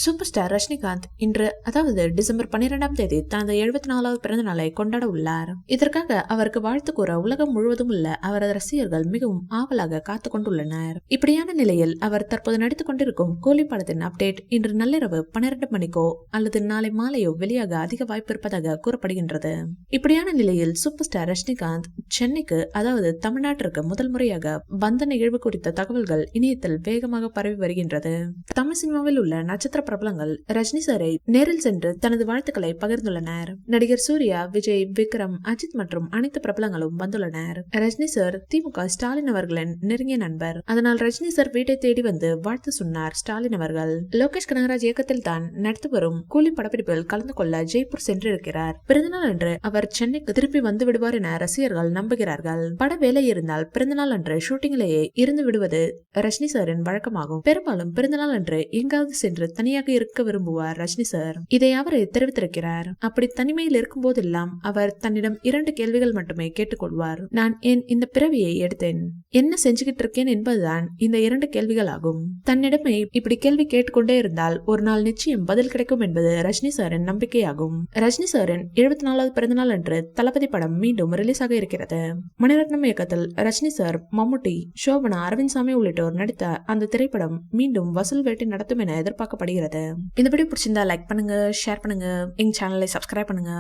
Super star Rajinikanth இன்று அதாவது December 12ஆம் தேதி தனது 74வது பிறந்த நாளை கொண்டாட உள்ளார். இதற்காக அவருக்கு வாழ்த்து கூற உலகம் முழுவதும் உள்ள அவரது ரசிகர்கள் மிகவும் ஆவலாக காத்து கொண்டுள்ளனர். இப்படியான நிலையில் அவர் தற்போது நடித்துக் கொண்டிருக்கும் கூலி படத்தின் அப்டேட் இன்று நள்ளிரவு 12 மணிக்கோ அல்லது நாளை மாலையோ வெளியாக அதிக வாய்ப்பு இருப்பதாக கூறப்படுகின்றது. இப்படியான நிலையில் சூப்பர் ஸ்டார் ரஜினிகாந்த் சென்னைக்கு அதாவது தமிழ்நாட்டிற்கு முதல் முறையாக வந்த நிகழ்வு குறித்த தகவல்கள் இணையத்தில் வேகமாக பரவி வருகின்றது. தமிழ் சினிமாவில் உள்ள நட்சத்திர பிரபலங்கள் ரஜினி சாரை நேரில் சென்று தனது வாழ்த்துக்களை பகிர்ந்துள்ளனர். நடிகர் சூர்யா, விஜய், விக்ரம், அஜித் மற்றும் அனைத்து பிரபலங்களும் வந்துள்ளனர். ரஜினி சார் திமுக ஸ்டாலின் அவர்களின் நெருங்கிய நண்பர். அதனால் ரஜினி சார் வீட்டை தேடி வந்து வாழ்த்து சொன்னார் ஸ்டாலின் அவர்கள். லோகேஷ் கனகராஜ் இயக்கத்தில் தான் நடத்து வரும் கூலி படப்பிடிப்பில் கலந்து கொள்ள ஜெய்ப்பூர் சென்றிருக்கிறார். பிறந்தநாள் அன்று அவர் சென்னைக்கு திருப்பி வந்து விடுவார் என ரசிகர்கள் நம்புகிறார்கள். பட வேலை இருந்தால் பிறந்தநாள் அன்று ஷூட்டிங்கிலேயே இருந்து விடுவது ரஜினி சாரின் வழக்கமாகும். பெரும்பாலும் பிறந்தநாள் அன்று எங்காவது சென்று தனியாக இருக்க விரும்புவார் ரஜினி சார். இதை அவரே தெரிவித்திருக்கிறார். அப்படி தனிமையில் இருக்கும் போதெல்லாம் அவர் தன்னிடம் 2 கேள்விகள் மட்டுமே கேட்டுக்கொள்வார். நான் ஏன் இந்த பிறவியை எடுத்தேன், என்ன செஞ்சுக்கிட்டு இருக்கேன் என்பதுதான் இந்த 2 கேள்விகள் ஆகும். தன்னிடமே இப்படி கேள்வி கேட்டுக்கொண்டே இருந்தால் ஒரு நாள் நிச்சயம் பதில் கிடைக்கும் என்பது ரஜினி சாரின் நம்பிக்கையாகும். ரஜினி சாரின் 74வது பிறந்தநாள் அன்று தளபதி படம் மீண்டும் ரிலீஸ் ஆக இருக்கிறது. மணிரத்னம் இயக்கத்தில் ரஜினி சார், மம்முட்டி, சோபனா, அரவிந்த் சாமி உள்ளிட்டோர் நடித்த அந்த திரைப்படம் மீண்டும் வசூல் வேட்டை நடத்தும் என எதிர்பார்க்கப்படுகிறது. இந்த வீடியோ பிடிச்சிருந்தா லைக் பண்ணுங்க, ஷேர் பண்ணுங்க, எங்க சேனலை சப்ஸ்கிரைப் பண்ணுங்க.